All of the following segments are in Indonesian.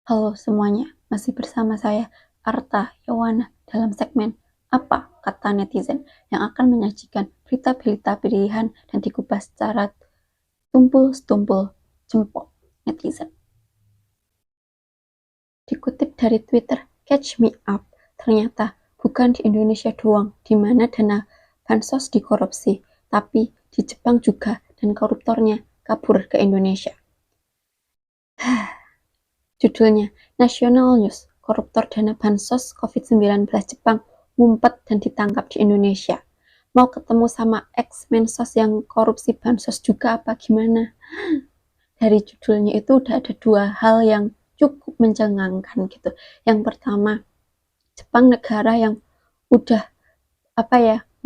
Halo semuanya, masih bersama saya Arta Yawana dalam segmen Apa Kata Netizen yang akan menyajikan berita-berita pilihan dan dikupas secara tumpul-tumpul jempol netizen. Dikutip dari Twitter Catch Me Up, ternyata bukan di Indonesia doang di mana dana bansos dikorupsi, tapi di Jepang juga dan koruptornya kabur ke Indonesia. Judulnya, National News, koruptor dana bansos COVID-19 Jepang ngumpet dan ditangkap di Indonesia. Mau ketemu sama ex-mensos yang korupsi bansos juga apa gimana? Dari judulnya itu udah ada dua hal yang cukup mencengangkan gitu. Yang pertama, Jepang negara yang udah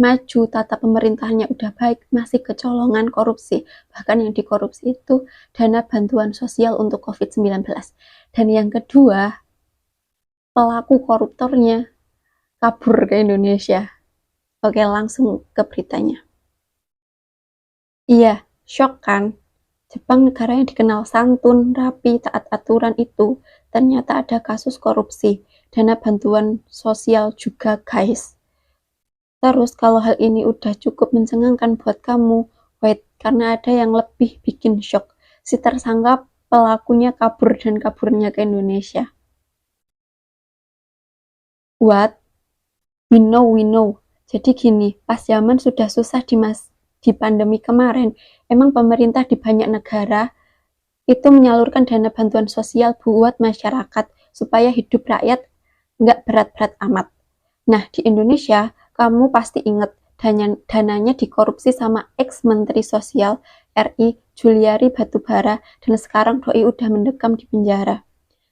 maju, tata pemerintahnya udah baik, masih kecolongan korupsi. Bahkan yang dikorupsi itu dana bantuan sosial untuk COVID-19. Dan yang kedua, pelaku koruptornya kabur ke Indonesia. Oke, langsung ke beritanya. Iya, shock kan? Jepang negara yang dikenal santun, rapi, taat aturan itu ternyata ada kasus korupsi, dana bantuan sosial juga guys. Terus kalau hal ini udah cukup mencengangkan buat kamu, wait, karena ada yang lebih bikin shock. Si tersangka pelakunya kabur dan kaburnya ke Indonesia. What? We know. Jadi gini, pas zaman sudah susah di pandemi kemarin, emang pemerintah di banyak negara itu menyalurkan dana bantuan sosial buat masyarakat supaya hidup rakyat nggak berat-berat amat. Nah, di Indonesia, kamu pasti ingat dananya dikorupsi sama ex-menteri sosial RI Juliari Batubara dan sekarang doi udah mendekam di penjara.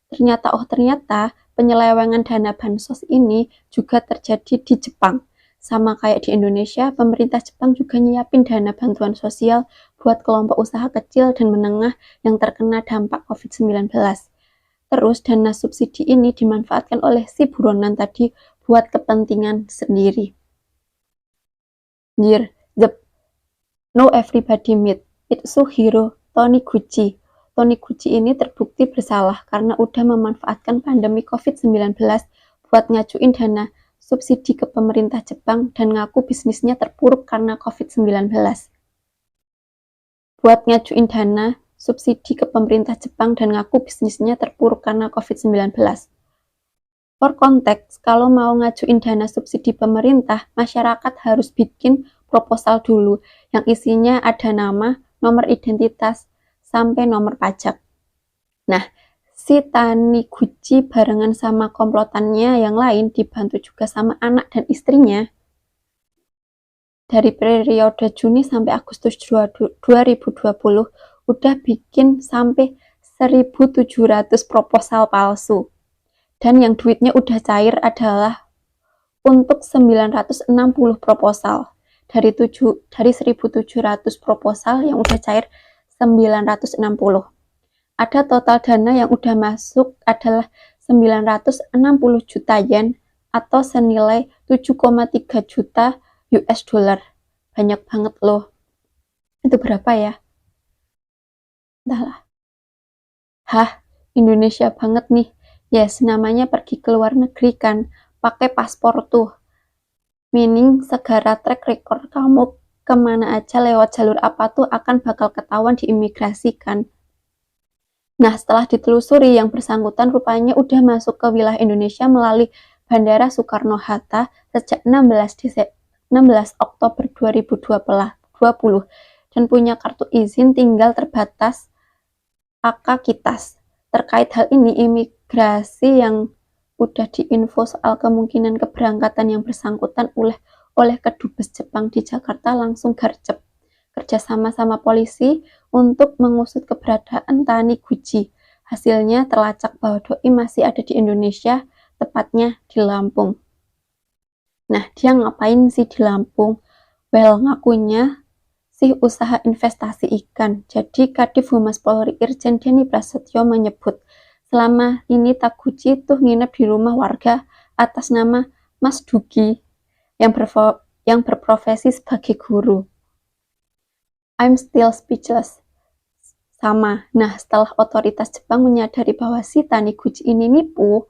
Ternyata penyelewengan dana bansos ini juga terjadi di Jepang. Sama kayak di Indonesia, pemerintah Jepang juga nyiapin dana bantuan sosial buat kelompok usaha kecil dan menengah yang terkena dampak COVID-19. Terus dana subsidi ini dimanfaatkan oleh si buronan tadi buat kepentingan sendiri. Dear, no everybody meet. Itsuhiro Taniguchi. Taniguchi ini terbukti bersalah karena udah memanfaatkan pandemi COVID-19 buat ngajuin dana subsidi ke pemerintah Jepang dan ngaku bisnisnya terpuruk karena COVID-19. Buat ngajuin dana subsidi ke pemerintah Jepang dan ngaku bisnisnya terpuruk karena COVID-19. For konteks, kalau mau ngajuin dana subsidi pemerintah, masyarakat harus bikin proposal dulu yang isinya ada nama, nomor identitas, sampai nomor pajak. Nah, si Taniguchi barengan sama komplotannya yang lain dibantu juga sama anak dan istrinya. Dari periode Juni sampai Agustus 2020 udah bikin sampai 1.700 proposal palsu. Dan yang duitnya udah cair adalah untuk 960 proposal. Dari 1.700 proposal yang udah cair 960. Ada total dana yang udah masuk adalah 960 juta yen atau senilai 7,3 juta US dollar. Banyak banget loh. Itu berapa ya? Entahlah. Hah, Indonesia banget nih. Yes, namanya pergi ke luar negeri kan, pakai paspor tuh. Meaning segala track record kamu kemana aja lewat jalur apa tuh akan bakal ketahuan di imigrasi kan. Nah, setelah ditelusuri yang bersangkutan rupanya udah masuk ke wilayah Indonesia melalui Bandara Soekarno-Hatta sejak 16 Oktober 2020 dan punya kartu izin tinggal terbatas Kitas. Terkait hal ini, imigrasi yang udah diinfo soal kemungkinan keberangkatan yang bersangkutan oleh Kedubes Jepang di Jakarta langsung gercep kerjasama sama polisi untuk mengusut keberadaan Taniguchi. Hasilnya terlacak bahwa doi masih ada di Indonesia, tepatnya di Lampung. Nah, dia ngapain sih di Lampung? Well, ngakunya sih usaha investasi ikan. Jadi Kadif Humas Polri Irjen Denny Prasetyo menyebut selama ini Taguchi tuh nginep di rumah warga atas nama Mas Dugi yang berprofesi sebagai guru. I'm still speechless. sama. Nah, setelah otoritas Jepang menyadari bahwa si Taniguchi ini nipu,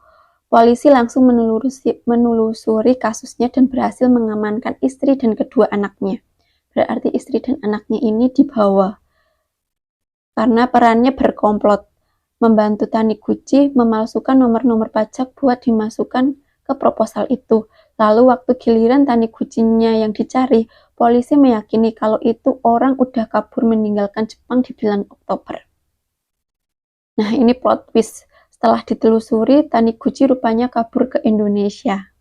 polisi langsung menelusuri kasusnya dan berhasil mengamankan istri dan kedua anaknya. Berarti istri dan anaknya ini dibawa karena perannya berkomplot, membantu Taniguchi memalsukan nomor-nomor pajak buat dimasukkan ke proposal itu. Lalu waktu giliran Taniguchi-nya yang dicari, polisi meyakini kalau itu orang udah kabur meninggalkan Jepang di bulan Oktober. Nah, ini plot twist. Setelah ditelusuri, Taniguchi rupanya kabur ke Indonesia.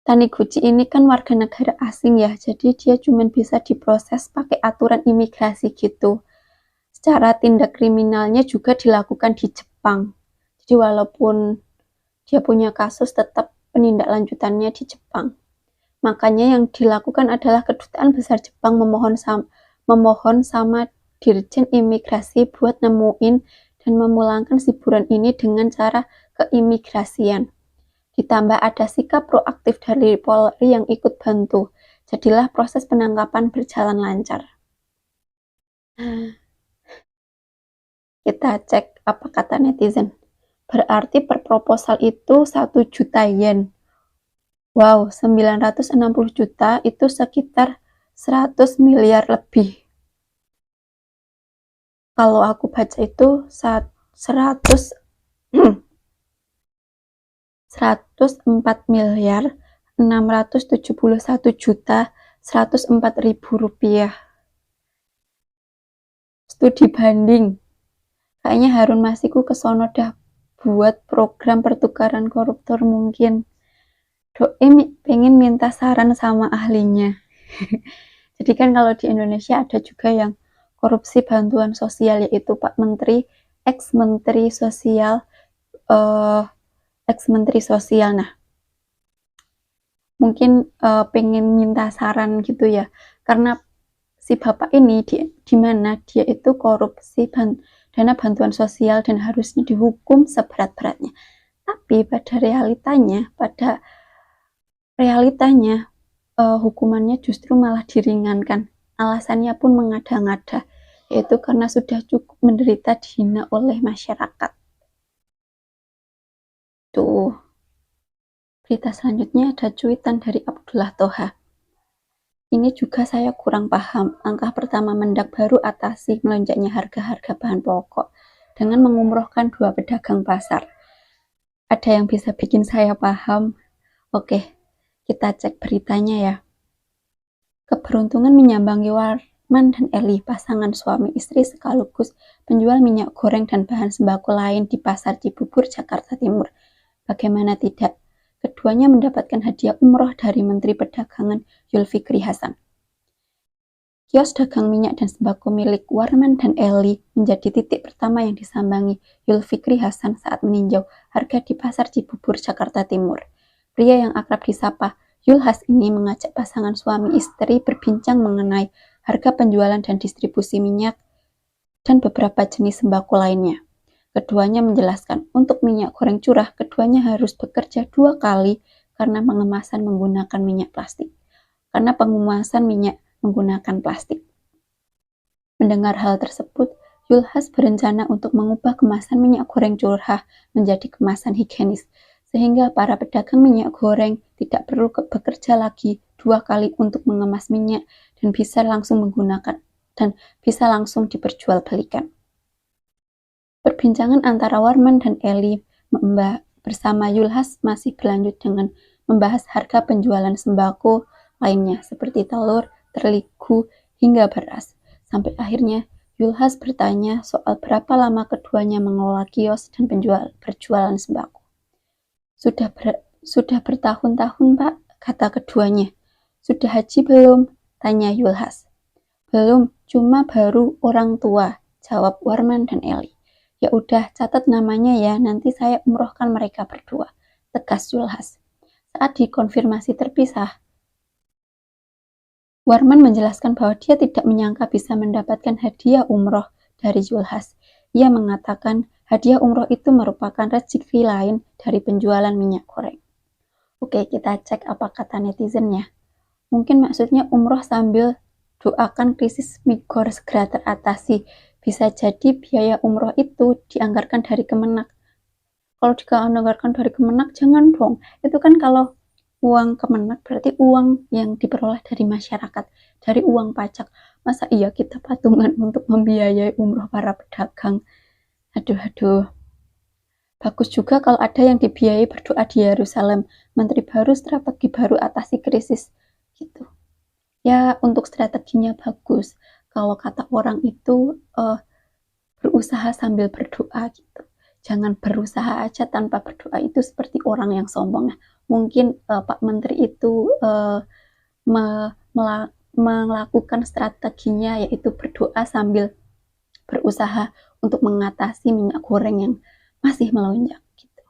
Taniguchi ini kan warga negara asing ya, jadi dia cuma bisa diproses pakai aturan imigrasi gitu. Secara tindak kriminalnya juga dilakukan di Jepang. Jadi walaupun dia punya kasus, tetap penindaklanjutannya di Jepang. Makanya yang dilakukan adalah Kedutaan Besar Jepang memohon sama Dirjen Imigrasi buat nemuin dan memulangkan si buron ini dengan cara keimigrasian. Ditambah ada sikap proaktif dari Polri yang ikut bantu. Jadilah proses penangkapan berjalan lancar. Kita cek apa kata netizen. Berarti per proposal itu 1 juta yen. Wow, 960 juta itu sekitar 100 miliar lebih. Kalau aku baca itu 104 miliar 671 juta 104.000 rupiah. Studi banding. Kayaknya Harun Masiku kesono dah buat program pertukaran koruptor mungkin. Doi pengen minta saran sama ahlinya. Jadi kan kalau di Indonesia ada juga yang korupsi bantuan sosial, yaitu Pak Menteri, ex-menteri sosial. Nah, mungkin pengen minta saran gitu ya, karena si bapak ini di mana dia itu korupsi dana bantuan sosial dan harusnya dihukum seberat-beratnya. Tapi pada realitanya hukumannya justru malah diringankan. Alasannya pun mengada-ngada, yaitu karena sudah cukup menderita dihina oleh masyarakat. Tuh. Berita selanjutnya ada cuitan dari Abdullah Toha. Ini juga saya kurang paham. Langkah pertama Mendak baru atasi melonjaknya harga-harga bahan pokok dengan mengumrohkan 2 pedagang pasar. Ada yang bisa bikin saya paham? Oke, kita cek beritanya ya. Keberuntungan menyambangi Warman dan Eli, pasangan suami istri sekaligus penjual minyak goreng dan bahan sembako lain di Pasar Cibubur, Jakarta Timur. Bagaimana tidak? Keduanya mendapatkan hadiah umroh dari Menteri Perdagangan Zulkifli Hasan. Kios dagang minyak dan sembako milik Warman dan Eli menjadi titik pertama yang disambangi Zulkifli Hasan saat meninjau harga di Pasar Cibubur, Jakarta Timur. Pria yang akrab disapa Yulhas ini mengajak pasangan suami istri berbincang mengenai harga penjualan dan distribusi minyak dan beberapa jenis sembako lainnya. Keduanya menjelaskan, untuk minyak goreng curah, keduanya harus bekerja 2 kali karena pengemasan menggunakan minyak plastik. Mendengar hal tersebut, Yulhas berencana untuk mengubah kemasan minyak goreng curah menjadi kemasan higienis, sehingga para pedagang minyak goreng tidak perlu bekerja lagi 2 kali untuk mengemas minyak dan bisa langsung diperjualbelikan. Perbincangan antara Warman dan Eli bersama Yulhas masih berlanjut dengan membahas harga penjualan sembako lainnya seperti telur, terigu, hingga beras. Sampai akhirnya Yulhas bertanya soal berapa lama keduanya mengelola kios dan berjualan sembako. Sudah bertahun-tahun, Pak, kata keduanya. Sudah haji belum? Tanya Yulhas. Belum, cuma baru orang tua, jawab Warman dan Eli. Ya udah, catat namanya ya, nanti saya umrohkan mereka berdua, tegas Yulhas. Saat dikonfirmasi terpisah, Warman menjelaskan bahwa dia tidak menyangka bisa mendapatkan hadiah umroh dari Yulhas. Ia mengatakan hadiah umroh itu merupakan rezeki lain dari penjualan minyak goreng. Oke, kita cek apa kata netizennya. Mungkin maksudnya umroh sambil Doakan krisis Migor segera teratasi. Bisa jadi biaya umroh itu dianggarkan dari Kemenak. Kalau dianggarkan dari Kemenak, jangan dong. Itu kan kalau uang Kemenak berarti uang yang diperoleh dari masyarakat, dari uang pajak. Masa iya kita patungan untuk membiayai umroh para pedagang? Aduh. Bagus juga kalau ada yang dibiayai berdoa di Yerusalem. Menteri baru, strategi baru atasi krisis. Gitu. Ya, untuk strateginya bagus. Kalau kata orang itu berusaha sambil berdoa gitu. Jangan berusaha aja tanpa berdoa, itu seperti orang yang sombong. Nah, mungkin Pak Menteri itu melakukan strateginya yaitu berdoa sambil berusaha untuk mengatasi minyak goreng yang masih melonjak gitu.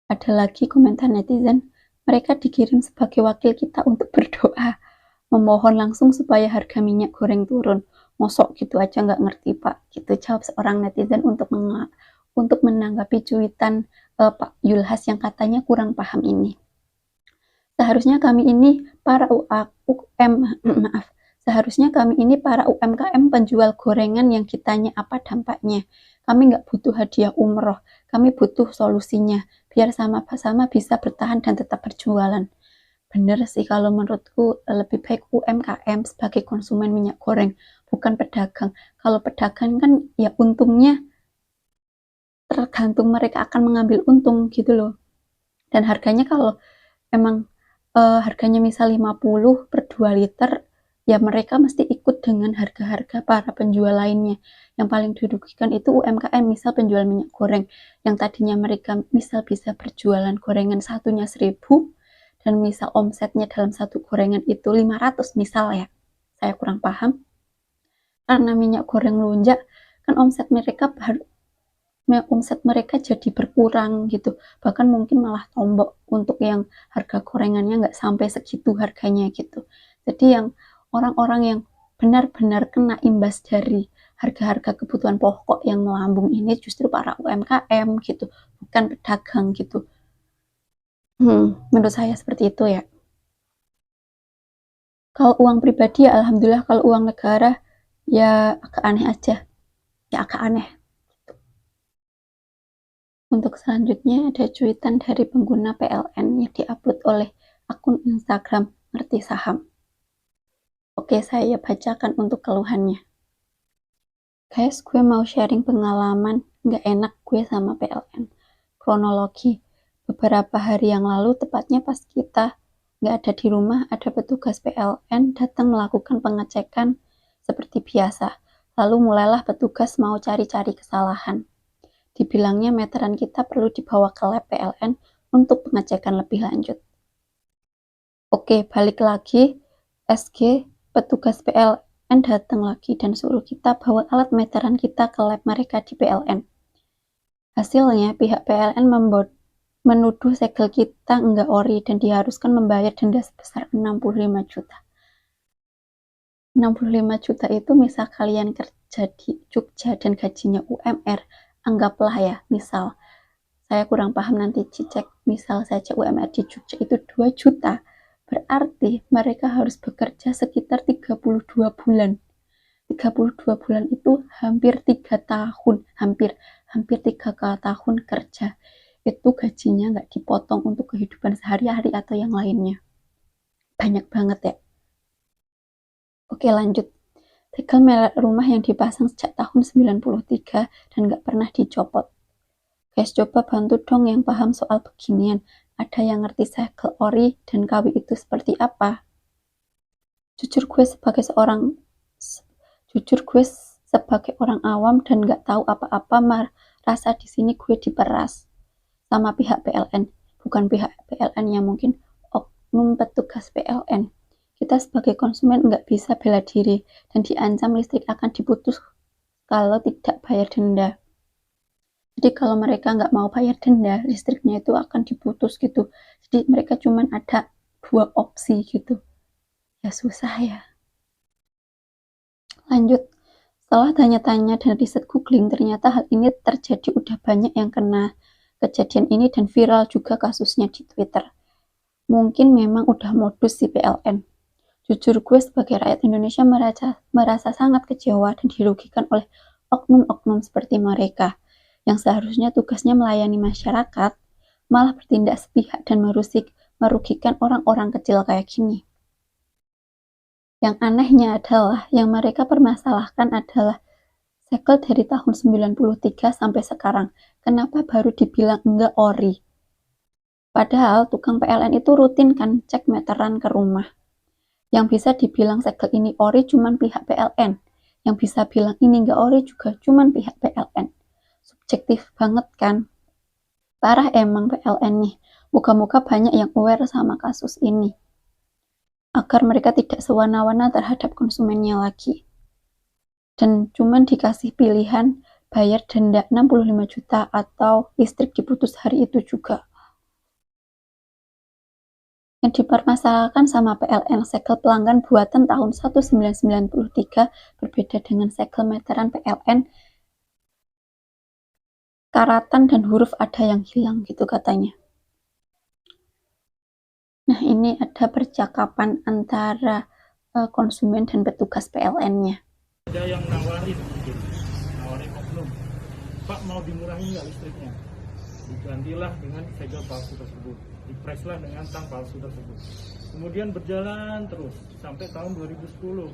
Ada lagi komentar netizen, mereka dikirim sebagai wakil kita untuk berdoa, memohon langsung supaya harga minyak goreng turun. Mosok gitu aja nggak ngerti Pak, gitu jawab seorang netizen untuk menanggapi cuitan Pak Yulhas yang katanya kurang paham ini. Seharusnya kami ini para UMKM penjual gorengan yang ditanya apa dampaknya. Kami nggak butuh hadiah umroh, kami butuh solusinya, biar sama-sama bisa bertahan dan tetap berjualan. Bener sih kalau menurutku lebih baik UMKM sebagai konsumen minyak goreng, bukan pedagang. Kalau pedagang kan ya untungnya tergantung mereka akan mengambil untung gitu loh. Dan harganya kalau emang harganya misal 50 per 2 liter, ya mereka mesti ikut dengan harga-harga para penjual lainnya. Yang paling dirugikan itu UMKM, misal penjual minyak goreng, yang tadinya mereka misal bisa berjualan gorengan satunya 1.000, dan misal omsetnya dalam satu gorengan itu 500 misal ya, saya kurang paham. Karena minyak goreng melonjak, kan omset mereka jadi berkurang gitu, bahkan mungkin malah tombok untuk yang harga gorengannya nggak sampai segitu harganya gitu. Jadi yang orang-orang yang benar-benar kena imbas dari harga-harga kebutuhan pokok yang melambung ini justru para UMKM gitu, bukan pedagang gitu. Menurut saya seperti itu ya. Kalau uang pribadi ya alhamdulillah, kalau uang negara ya agak aneh aja, ya agak aneh. Untuk selanjutnya ada cuitan dari pengguna PLN yang diupload oleh akun Instagram Ngerti Saham. Oke, saya bacakan untuk keluhannya. Guys, gue mau sharing pengalaman nggak enak gue sama PLN. Kronologi, beberapa hari yang lalu, tepatnya pas kita nggak ada di rumah, ada petugas PLN datang melakukan pengecekan seperti biasa. Lalu mulailah petugas mau cari-cari kesalahan. Dibilangnya meteran kita perlu dibawa ke lab PLN untuk pengecekan lebih lanjut. Oke, balik lagi, SG, petugas PLN datang lagi dan suruh kita bawa alat meteran kita ke lab mereka di PLN. Hasilnya, pihak PLN menuduh segel kita enggak ori dan diharuskan membayar denda sebesar 65 juta. 65 juta itu misal kalian kerja di Jogja dan gajinya UMR, anggaplah ya, misal saya kurang paham nanti dicek, misal saja UMR di Jogja itu 2 juta, berarti mereka harus bekerja sekitar 32 bulan. 32 bulan itu hampir 3 tahun, hampir 3 tahun kerja. Itu gajinya nggak dipotong untuk kehidupan sehari-hari atau yang lainnya. Banyak banget ya. Oke, lanjut. Segel merek rumah yang dipasang sejak tahun 93 dan nggak pernah dicopot. Guys, coba bantu dong yang paham soal beginian. Ada yang ngerti segel ori dan KW itu seperti apa? Jujur gue sebagai orang awam dan nggak tahu apa-apa, merasa di sini gue diperas sama pihak PLN. Bukan pihak PLN yang mungkin oknum petugas PLN. Kita sebagai konsumen nggak bisa bela diri dan diancam listrik akan diputus kalau tidak bayar denda. Jadi kalau mereka nggak mau bayar denda, listriknya itu akan diputus gitu. Jadi mereka cuma ada 2 opsi gitu. Ya susah ya. Lanjut. Setelah tanya-tanya dan riset googling, ternyata hal ini terjadi, udah banyak yang kena kejadian ini dan viral juga kasusnya di Twitter. Mungkin memang udah modus si PLN. Jujur gue sebagai rakyat Indonesia merasa sangat kecewa dan dirugikan oleh oknum-oknum seperti mereka, yang seharusnya tugasnya melayani masyarakat, malah bertindak sepihak dan merugikan orang-orang kecil kayak gini. Yang anehnya adalah, yang mereka permasalahkan adalah segel dari tahun 93 sampai sekarang. Kenapa baru dibilang enggak ori? Padahal tukang PLN itu rutin kan cek meteran ke rumah. Yang bisa dibilang segel ini ori cuman pihak PLN. Yang bisa bilang ini enggak ori juga cuman pihak PLN. Subjektif banget kan? Parah emang PLN nih. Moga-moga banyak yang aware sama kasus ini, agar mereka tidak sewana-wana terhadap konsumennya lagi. Dan cuman dikasih pilihan bayar denda 65 juta atau listrik diputus hari itu juga. Yang dipermasalahkan sama PLN segel pelanggan buatan tahun 1993 berbeda dengan segel meteran PLN. Karatan dan huruf ada yang hilang gitu katanya. Nah, ini ada percakapan antara konsumen dan petugas PLN-nya. Ada yang nawarin oknum, Pak mau dimurahin nggak listriknya? Digantilah dengan segel palsu tersebut, dipreslah dengan tang palsu tersebut. Kemudian berjalan terus sampai tahun 2010.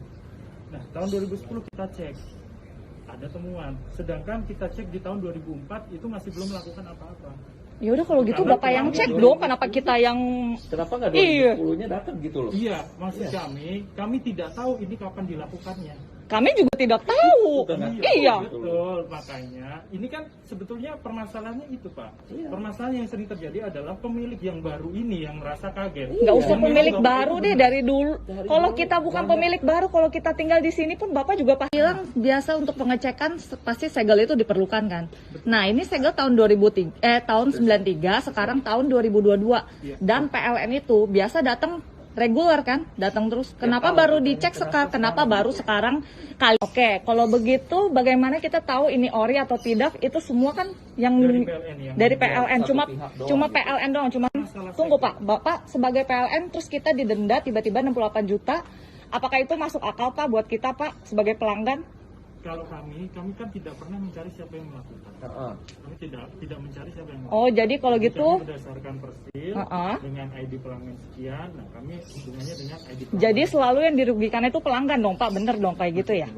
Nah, tahun 2010 kita cek, ada temuan. Sedangkan kita cek di tahun 2004 itu masih belum melakukan apa-apa. Ya udah kalau gitu Bapak yang cek dong, kenapa kita yang Kenapa nggak 2010-nya datang gitu loh? Iya, maksud kami tidak tahu ini kapan dilakukannya. kami juga tidak tahu. Iya. Betul, makanya ini kan sebetulnya permasalahannya itu Pak. Permasalahan yang sering terjadi adalah pemilik yang baru ini yang merasa kaget. Nggak usah pemilik baru deh dari dulu. Kalau kita bukan pemilik baru, kalau kita tinggal di sini pun Bapak juga pasti bilang biasa untuk pengecekan pasti segel itu diperlukan kan. Nah ini segel tahun 93, 93, sekarang tahun 2022 dan PLN itu biasa datang reguler kan, datang terus. Kenapa baru dicek sekarang? Kenapa baru sekarang kali? Oke, kalau begitu bagaimana kita tahu ini ori atau tidak? Itu semua kan yang dari PLN, cuma PLN doang. Cuma tunggu Pak, Bapak sebagai PLN terus kita didenda tiba-tiba 68 juta. Apakah itu masuk akal Pak buat kita Pak sebagai pelanggan? Kalau kami kan tidak pernah mencari siapa yang melakukan. Kami tidak mencari siapa yang melakukan. Oh, jadi kalau gitu kami berdasarkan persil dengan ID pelanggan sekian, nah kami hubungannya dengan ID pelanggan. jadi selalu yang dirugikan itu pelanggan dong Pak, bener dong kayak gitu ya?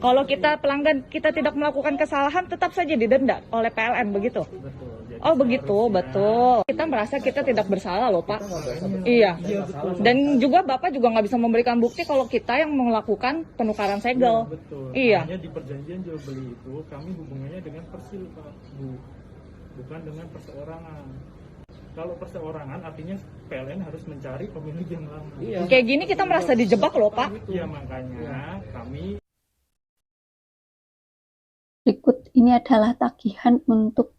Kalau kita pelanggan kita tidak melakukan kesalahan tetap saja didenda oleh PLN begitu? Betul. Oh begitu, betul. Kita merasa kita tidak bersalah loh Pak. Iya. Dan juga Bapak juga nggak bisa memberikan bukti kalau kita yang melakukan penukaran segel. Betul. Iya. Hanya di perjanjian jual beli itu kami hubungannya dengan persil Pak, Bu, bukan dengan perseorangan. Kalau perseorangan artinya PLN harus mencari pemilik yang lama. Kayak gini kita merasa dijebak loh Pak. Iya makanya kami. Berikut ini adalah tagihan untuk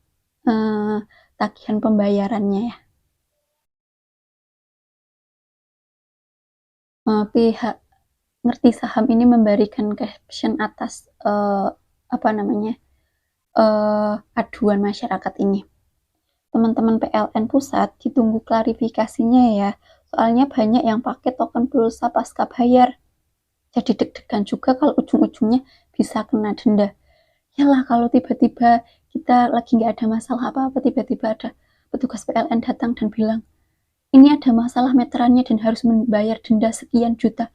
tagihan pembayarannya ya. Pihak ngerti saham ini memberikan caption atas aduan masyarakat ini. Teman-teman PLN pusat ditunggu klarifikasinya ya, soalnya banyak yang pakai token pulsa pasca bayar. Jadi deg-degan juga kalau ujung-ujungnya bisa kena denda. Yalah kalau tiba-tiba kita lagi nggak ada masalah apa-apa, tiba-tiba ada petugas PLN datang dan bilang, ini ada masalah meterannya dan harus membayar denda sekian juta.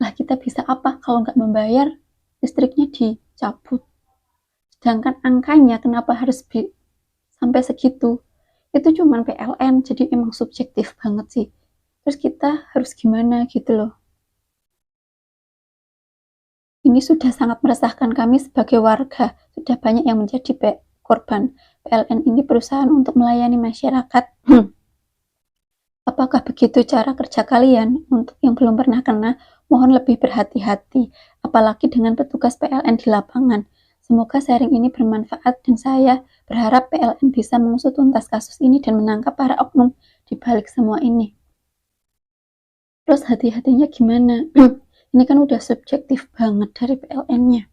Lah kita bisa apa kalau nggak membayar, listriknya dicabut. Sedangkan angkanya kenapa harus sampai segitu? Itu cuman PLN, jadi emang subjektif banget sih. Terus kita harus gimana gitu loh. Ini sudah sangat meresahkan kami sebagai warga. Sudah banyak yang menjadi korban. PLN ini perusahaan untuk melayani masyarakat. Apakah begitu cara kerja kalian? Untuk yang belum pernah kena, mohon lebih berhati-hati. Apalagi dengan petugas PLN di lapangan. Semoga sharing ini bermanfaat dan saya berharap PLN bisa mengusut tuntas kasus ini dan menangkap para oknum di balik semua ini. Terus hati-hatinya gimana? Ini kan udah subjektif banget dari PLN-nya.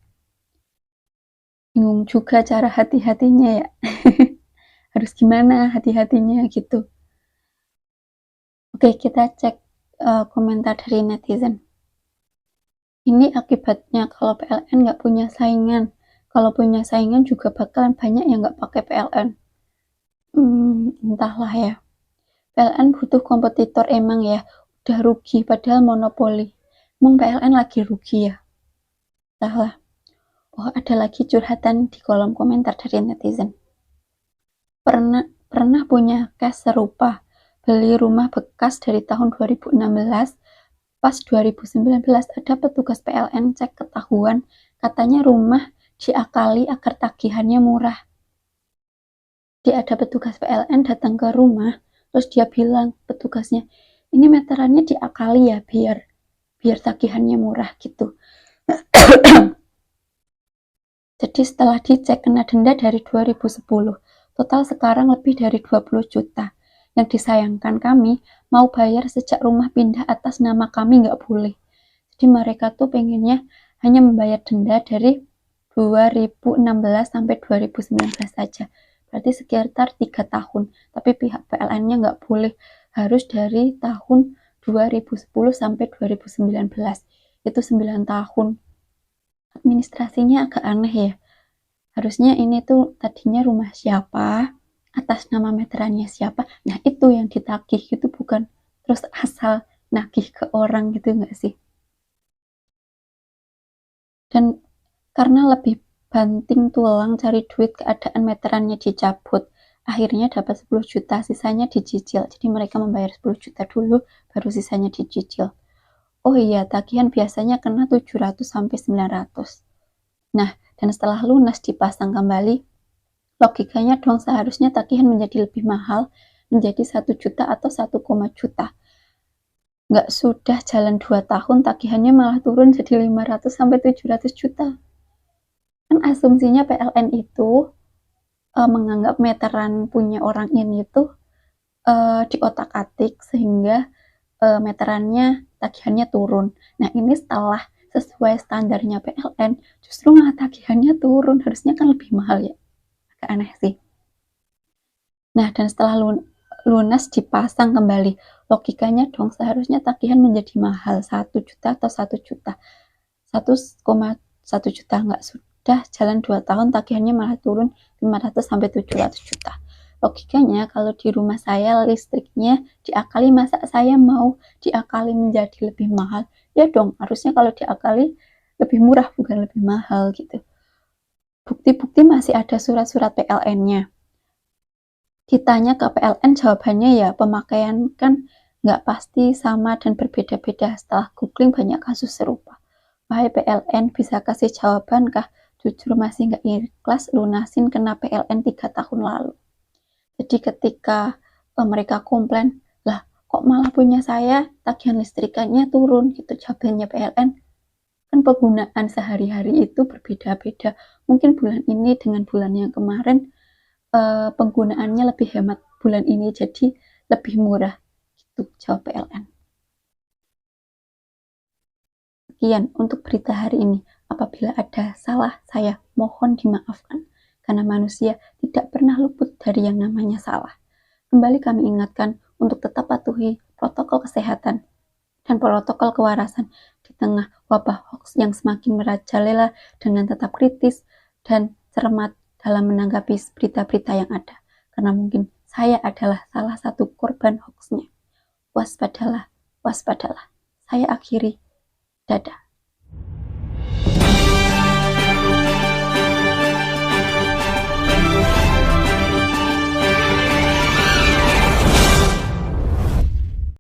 Bingung juga cara hati-hatinya ya. Harus gimana hati-hatinya gitu. Oke, kita cek komentar dari netizen. Ini akibatnya kalau PLN nggak punya saingan. Kalau punya saingan juga bakalan banyak yang nggak pakai PLN. Entahlah ya. PLN butuh kompetitor emang ya. Udah rugi padahal monopoli. Emang PLN lagi rugi ya? Entahlah. Oh, ada lagi curhatan di kolom komentar dari netizen. Pernah punya case serupa. Beli rumah bekas dari tahun 2016. Pas 2019 ada petugas PLN cek ketahuan, katanya rumah diakali agar tagihannya murah. Ada petugas PLN datang ke rumah, terus dia bilang petugasnya, ini meterannya diakali ya biar tagihannya murah gitu. Jadi setelah dicek kena denda dari 2010, total sekarang lebih dari 20 juta. Yang disayangkan kami mau bayar sejak rumah pindah atas nama kami nggak boleh. Jadi mereka tuh pengennya hanya membayar denda dari 2016 sampai 2019 saja. Berarti sekitar 3 tahun. Tapi pihak PLN-nya nggak boleh, harus dari tahun 2010 sampai 2019. Itu 9 tahun. Administrasinya agak aneh ya. Harusnya ini tuh tadinya rumah siapa, atas nama meterannya siapa, nah itu yang ditagih gitu, bukan terus asal nagih ke orang gitu nggak sih. Dan karena lebih banting tulang cari duit, keadaan meterannya dicabut, akhirnya dapat 10 juta, sisanya dicicil. Jadi mereka membayar 10 juta dulu, baru sisanya dicicil. Oh iya, tagihan biasanya kena 700 sampai 900. Nah, dan setelah lunas dipasang kembali, logikanya dong seharusnya tagihan menjadi lebih mahal, menjadi 1 juta atau 1, juta. Nggak sudah jalan 2 tahun, tagihannya malah turun jadi 500 sampai 700 juta. Kan asumsinya PLN itu menganggap meteran punya orang ini tuh diotak-atik sehingga meterannya tagihannya turun. Nah ini setelah sesuai standarnya PLN, justru malah tagihannya turun, harusnya kan lebih mahal ya. Agak aneh sih. Nah, dan setelah lunas dipasang kembali, logikanya dong seharusnya tagihan menjadi mahal, 1 juta atau 1 juta. 1,1 juta, nggak sudah jalan 2 tahun tagihannya malah turun 500 sampai 700 juta. Logikanya kalau di rumah saya listriknya diakali, masa saya mau diakali menjadi lebih mahal? Ya dong, harusnya kalau diakali lebih murah bukan lebih mahal gitu. Bukti-bukti masih ada surat-surat PLN-nya. Ditanya ke PLN, jawabannya ya pemakaian kan nggak pasti sama dan berbeda-beda. Setelah googling banyak kasus serupa. Wahai PLN, bisa kasih jawaban kah? Jujur masih nggak ikhlas lunasin kena PLN 3 tahun lalu. Jadi ketika mereka komplain, lah kok malah punya saya tagihan listrikannya turun gitu, jawabannya PLN. Kan penggunaan sehari-hari itu berbeda-beda. Mungkin bulan ini dengan bulan yang kemarin penggunaannya lebih hemat, bulan ini jadi lebih murah. Itu jawab PLN. Sekian untuk berita hari ini. Apabila ada salah, saya mohon dimaafkan. Karena manusia tidak pernah luput dari yang namanya salah. Kembali kami ingatkan untuk tetap patuhi protokol kesehatan dan protokol kewarasan di tengah wabah hoax yang semakin merajalela, dengan tetap kritis dan cermat dalam menanggapi berita-berita yang ada. Karena mungkin saya adalah salah satu korban hoaxnya. Waspadalah, waspadalah. Saya akhiri. Dadah.